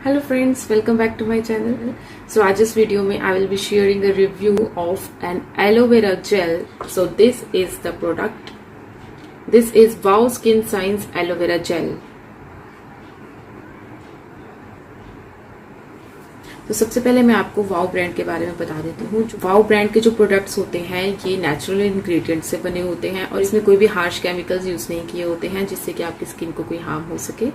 Hello friends, welcome back to my channel. So आज इस video में I will be sharing a review of an aloe vera gel. So this is the product. This is Wow Skin Science Aloe Vera Gel. तो सबसे पहले मैं आपको wow brand के बारे में बता देती हूँ। वाओ ब्रांड के जो प्रोडक्ट्स होते हैं ये नेचुरल इंग्रेडिएंट से बने होते हैं और इसमें कोई भी हार्श केमिकल्स यूज नहीं किए होते हैं जिससे कि आपकी स्किन को कोई हार्म हो सके।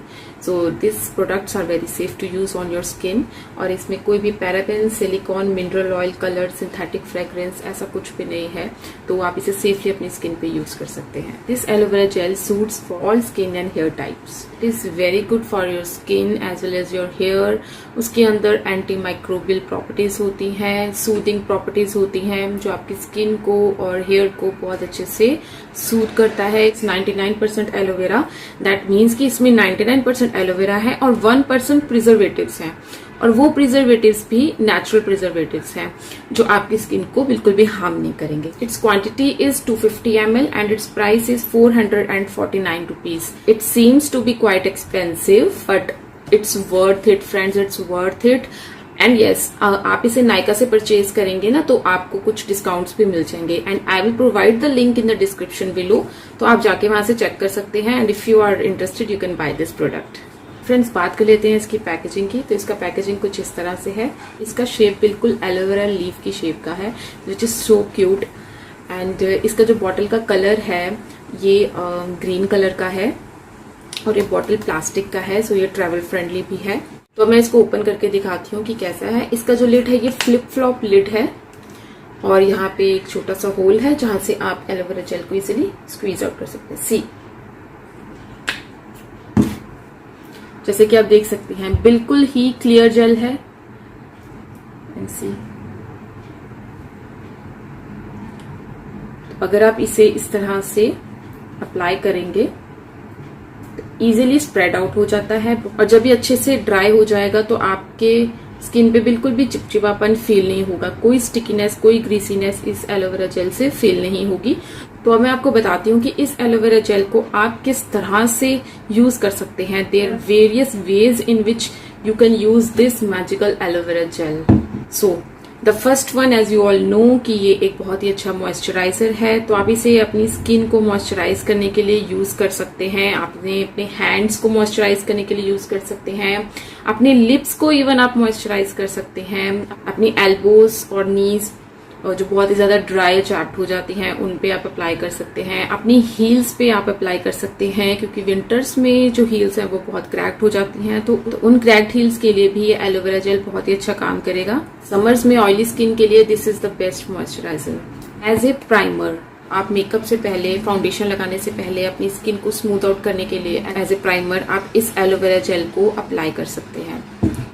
So this products are very safe to use on your skin और इसमें कोई भी paraben, silicone, mineral oil, colour, synthetic fragrance ऐसा कुछ भी नहीं है, तो आप इसे सेफली अपनी स्किन पे यूज कर सकते हैं। This aloe vera gel suits for all skin and hair types. It is very good for your skin as well as your hair. उसके अंदर एंटी माइक्रोबियल प्रॉपर्टीज होती हैं, सूदिंग प्रॉपर्टीज होती हैं जो आपकी स्किन को और हेयर को बहुत अच्छे से सूट करता है। इट्स 99% एलोवेरा, दैट मीन्स कि इसमें 99% एलोवेरा है और 1% प्रिजर्वेटिव्स हैं और वो प्रिजर्वेटिव्स भी नेचुरल प्रिजर्वेटिव्स हैं जो आपकी स्किन को बिल्कुल भी हार्म नहीं करेंगे। It's quantity is 250 ml and it's price is 449 rupees. It seems to be quite expensive but it's worth it friends, it's worth it. And yes आप इसे नायका से परचेज करेंगे ना तो आपको कुछ डिस्काउंट्स भी मिल जाएंगे and I will provide the link in the description below, तो आप जाके वहां से चेक कर सकते हैं and if you are interested you can buy this product. Friends बात कर लेते हैं इसकी पैकेजिंग की। तो इसका पैकेजिंग कुछ इस तरह से है। इसका शेप बिल्कुल एलोवेरा लीफ की शेप का है which is so cute and इसका जो बॉटल का कलर है ये ग्रीन कलर का है और ये बॉटल प्लास्टिक का है, सो ये ट्रेवल फ्रेंडली भी है। तो मैं इसको ओपन करके दिखाती हूँ कि कैसा है। इसका जो लिड है ये फ्लिप फ्लॉप लिड है और यहाँ पे एक छोटा सा होल है जहां से आप एलोवेरा जेल को इजीली स्क्वीज आउट कर सकते हैं। सी जैसे कि आप देख सकते हैं बिल्कुल ही क्लियर जेल है। सी तो अगर आप इसे इस तरह से अप्लाई करेंगे इजीली स्प्रेड आउट हो जाता है और जब ये अच्छे से ड्राई हो जाएगा तो आपके स्किन पे बिल्कुल भी चिपचिपापन फील नहीं होगा, कोई स्टिकीनेस, कोई ग्रीसीनेस इस एलोवेरा जेल से फील नहीं होगी। तो अब मैं आपको बताती हूँ कि इस एलोवेरा जेल को आप किस तरह से यूज कर सकते हैं। There various ways in which you can use this magical aloe vera gel. So the first one as you all know कि ये एक बहुत ही अच्छा मॉइस्चराइजर है, तो आप इसे अपनी स्किन को मॉइस्चराइज करने के लिए यूज कर सकते हैं। आपने अपने हैंड्स को मॉइस्चराइज करने के लिए यूज कर सकते हैं, अपने लिप्स को इवन आप मॉइस्चराइज कर सकते हैं, अपनी एल्बोज और नीज और जो बहुत ही ज्यादा ड्राई चार्ट हो जाती हैं उन पे आप अप्लाई कर सकते हैं, अपनी हील्स पे आप अप्लाई कर सकते हैं क्योंकि विंटर्स में जो हील्स हैं वो बहुत क्रैक्ड हो जाती हैं, तो उन क्रैक्ड हील्स के लिए भी ये एलोवेरा जेल बहुत ही अच्छा काम करेगा। समर्स में ऑयली स्किन के लिए this is the best moisturiser. As a primer आप मेकअप से पहले, फाउंडेशन लगाने से पहले अपनी स्किन को स्मूथ आउट करने के लिए एज ए प्राइमर आप इस एलोवेरा जेल को अप्लाई कर सकते हैं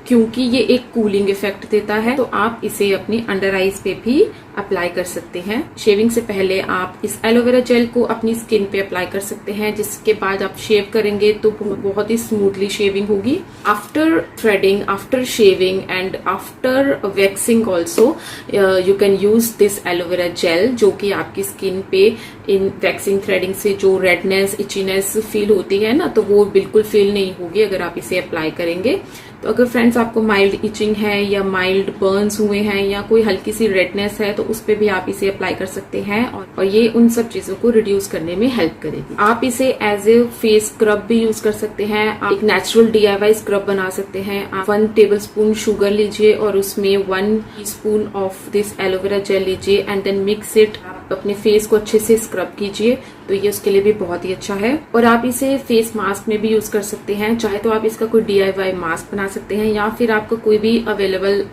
क्योंकि ये एक कूलिंग इफेक्ट देता है, तो आप इसे अपनी अंडर आईज पे भी अप्लाई कर सकते हैं। शेविंग से पहले आप इस एलोवेरा जेल को अपनी स्किन पे अप्लाई कर सकते हैं जिसके बाद आप शेव करेंगे तो बहुत ही स्मूथली शेविंग होगी। After threading, after shaving and after waxing also you can use this aloe vera jail जो कि आपकी स्किन पे इन वैक्सिंग थ्रेडिंग से जो रेडनेस, इचीनेस फील होती है ना तो वो बिल्कुल फील नहीं होगी अगर आप इसे अप्लाई करेंगे। तो अगर फ्रेंड्स आपको माइल्ड इचिंग है या माइल्ड बर्न्स हुए हैं या कोई हल्की सी रेडनेस है तो उस पे भी आप इसे अप्लाई कर सकते हैं और ये उन सब चीजों को रिड्यूस करने में हेल्प करेगी। आप इसे एज ए फेस स्क्रब भी यूज कर सकते हैं। आप एक नेचुरल DIY स्क्रब बना सकते हैं। आप 1 टेबलस्पून शुगर लीजिए और उसमें 1 teaspoon of this aloe vera jail लीजिए एंड देन मिक्स इट। अपने फेस को अच्छे से स्क्रब कीजिए तो ये उसके लिए भी बहुत ही अच्छा है। और आप इसे फेस मास्क में भी यूज कर सकते हैं, चाहे तो आप इसका कोई DIY मास्क बना सकते हैं या फिर आपका कोई भी अवेलेबल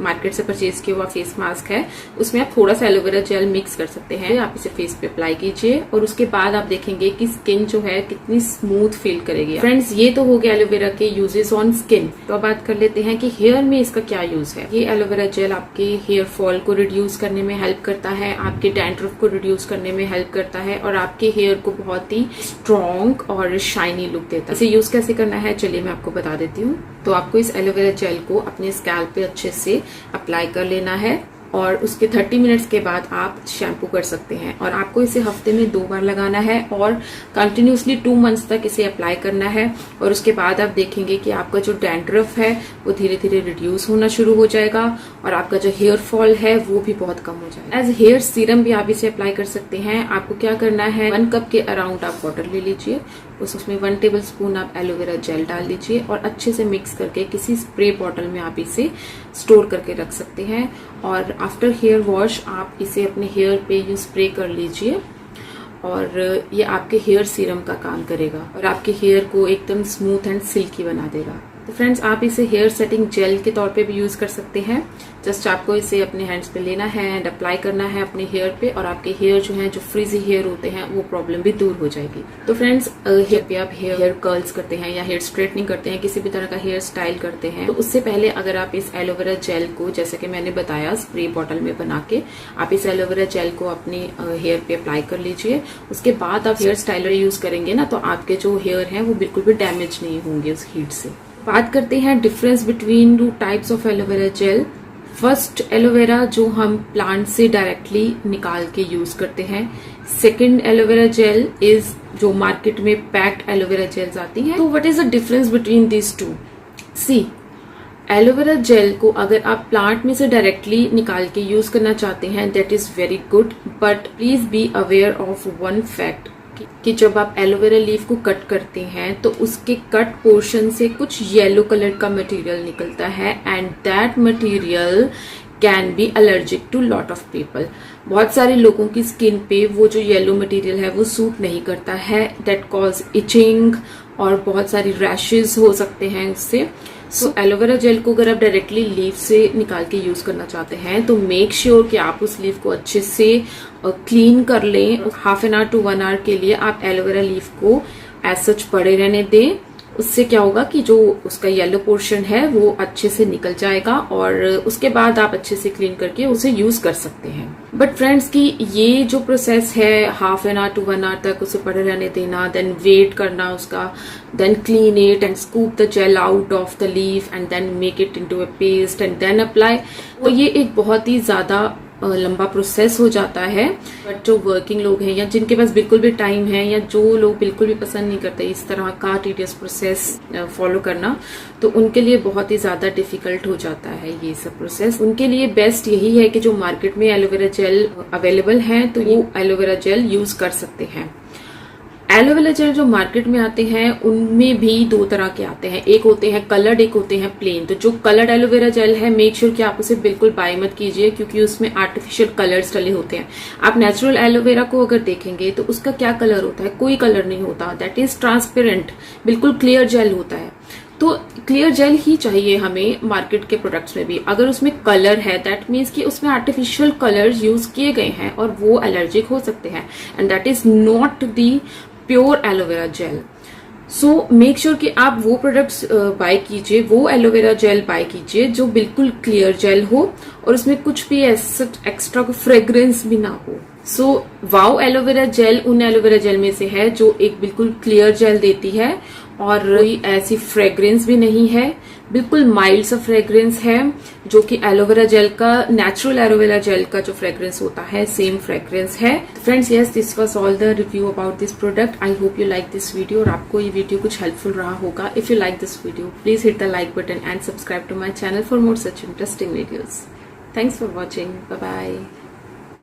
मार्केट से परचेज किया हुआ फेस मास्क है उसमें आप थोड़ा सा एलोवेरा जेल मिक्स कर सकते हैं। आप इसे फेस पे अप्लाई कीजिए और उसके बाद आप देखेंगे कि स्किन जो है कितनी स्मूथ फील करेगी। फ्रेंड्स ये तो हो गया एलोवेरा के यूजेस ऑन स्किन। तो अब बात कर लेते हैं कि हेयर में इसका क्या यूज है। ये एलोवेरा जेल आपके हेयर फॉल को रिड्यूस करने में हेल्प करता है, आपके डैंड्रफ को रिड्यूस करने में हेल्प करता है और आपके हेयर को बहुत ही स्ट्रॉन्ग और शाइनी लुक देता है। इसे यूज कैसे करना है चलिए मैं आपको बता देती हूँ। तो आपको इस एलोवेरा जेल को अपने स्कैल्प पे अच्छे से अप्लाई कर लेना है और उसके 30 मिनट्स के बाद आप शैम्पू कर सकते हैं। और आपको इसे हफ्ते में 2 बार लगाना है और कंटिन्यूसली 2 मंथ्स तक इसे अप्लाई करना है। और उसके बाद आप देखेंगे कि आपका जो डैंड्रफ है वो धीरे धीरे रिड्यूस होना शुरू हो जाएगा और आपका जो हेयर फॉल है वो भी बहुत कम हो जाएगा। एज हेयर सीरम भी आप इसे अप्लाई कर सकते हैं। आपको क्या करना है, 1 कप के अराउंड आप वाटर ले लीजिए, उसमें 1 टेबल स्पून आप एलोवेरा जेल डाल लीजिए और अच्छे से मिक्स करके किसी स्प्रे बॉटल में आप इसे स्टोर करके रख सकते हैं। और आफ्टर हेयर वॉश आप इसे अपने हेयर पे यूं स्प्रे कर लीजिए और ये आपके हेयर सीरम का काम करेगा और आपके हेयर को एकदम स्मूथ एंड सिल्की बना देगा। तो फ्रेंड्स, आप इसे हेयर सेटिंग जेल के तौर पे भी यूज कर सकते हैं। जस्ट आपको इसे अपने हैंड्स पे लेना है एंड अप्लाई करना है अपने हेयर पे और आपके हेयर जो हैं, जो फ्रीजी हेयर होते हैं, वो प्रॉब्लम भी दूर हो जाएगी। तो फ्रेंड्स, हेयर पे आप हेयर कर्ल्स करते हैं या हेयर स्ट्रेटनिंग करते हैं, किसी भी तरह का हेयर स्टाइल करते हैं, तो उससे पहले अगर आप इस एलोवेरा जेल को, जैसे कि मैंने बताया, स्प्रे बॉटल में बना के आप इस एलोवेरा जेल को अपने हेयर पे अप्लाई कर लीजिए। उसके बाद आप हेयर स्टाइलर यूज करेंगे ना, तो आपके जो हेयर हैं वो बिल्कुल भी डैमेज नहीं होंगे उस हीट से। बात करते हैं difference between 2 types of aloe vera gel. First, aloe vera जो हम प्लांट से डायरेक्टली निकाल के यूज करते हैं। सेकंड, एलोवेरा जेल इज जो मार्केट में पैक्ड एलोवेरा जेल्स आती हैं। तो what is the difference between this two? See, aloe vera gel को अगर आप प्लांट में से डायरेक्टली निकाल के यूज करना चाहते हैं, that is very good, but please be aware of one fact कि जब आप एलोवेरा लीफ को कट करते हैं तो उसके कट पोर्शन से कुछ येलो कलर का मटेरियल निकलता है and that material can be allergic to lot of people. बहुत सारे लोगों की स्किन पे वो जो येलो मटेरियल है वो सूट नहीं करता है, दैट कॉज इचिंग और बहुत सारी रैशेज हो सकते हैं उससे। सो एलोवेरा जेल को अगर आप डायरेक्टली लीफ से निकाल के यूज करना चाहते हैं तो मेक श्योर कि आप उस लीफ को अच्छे से क्लीन कर लें। Half an hour to 1 hour के लिए आप एलोवेरा लीफ को एज सच पड़े रहने दें। उससे क्या होगा कि जो उसका येलो पोर्शन है वो अच्छे से निकल जाएगा और उसके बाद आप अच्छे से क्लीन करके उसे यूज कर सकते हैं। बट फ्रेंड्स, की ये जो प्रोसेस है, half an hour to 1 hour तक उसे पड़े रहने देना, देन वेट करना उसका, then clean it and scoop the gel out of the leaf and then make it into a paste and then apply, तो ये एक बहुत ही ज्यादा लंबा प्रोसेस हो जाता है। बट जो वर्किंग लोग हैं या जिनके पास बिल्कुल भी टाइम है या जो लोग बिल्कुल भी पसंद नहीं करते इस तरह का टीडियस प्रोसेस फॉलो करना, तो उनके लिए बहुत ही ज्यादा डिफिकल्ट हो जाता है ये सब प्रोसेस। उनके लिए बेस्ट यही है कि जो मार्केट में एलोवेरा जेल अवेलेबल है तो वो एलोवेरा जेल यूज कर सकते हैं। एलोवेरा जेल जो मार्केट में आते हैं उनमें भी 2 तरह के आते हैं, एक होते हैं कलर्ड, एक होते हैं प्लेन। तो जो कलर्ड एलोवेरा जेल है, मेक श्योर कि आप उसे बिल्कुल बाय मत कीजिए क्योंकि उसमें आर्टिफिशियल कलर्स डले होते हैं। आप नेचुरल एलोवेरा को अगर देखेंगे तो उसका क्या कलर होता है? कोई कलर नहीं होता, दैट इज ट्रांसपेरेंट, बिल्कुल क्लियर जेल होता है। तो क्लियर जेल ही चाहिए हमें मार्केट के प्रोडक्ट्स में भी। अगर उसमें कलर है दैट मीन्स कि उसमें आर्टिफिशियल कलर्स यूज किए गए हैं और वो एलर्जिक हो सकते हैं and that is not the pure aloe vera gel. So make sure कि आप वो प्रोडक्ट्स बाय कीजिए, वो एलोवेरा जेल बाय कीजिए जो बिल्कुल क्लियर जेल हो और उसमें कुछ भी एक्स्ट्रा को फ्रेग्रेंस भी ना हो। सो वाओ एलोवेरा जेल उन एलोवेरा जेल में से है जो एक बिल्कुल क्लियर जेल देती है और कोई ऐसी फ्रेग्रेंस भी नहीं है, बिल्कुल माइल्ड सा फ्रेग्रेंस है जो कि एलोवेरा जेल का, नेचुरल एलोवेरा जेल का जो फ्रेग्रेंस होता है सेम फ्रेग्रेंस है। Friends, yes, this was all the review about this product. I hope you like this video और आपको ये वीडियो कुछ हेल्पफुल रहा होगा। If you like this video please hit the like button and subscribe to my channel for more such interesting videos. Thanks for watching, bye bye.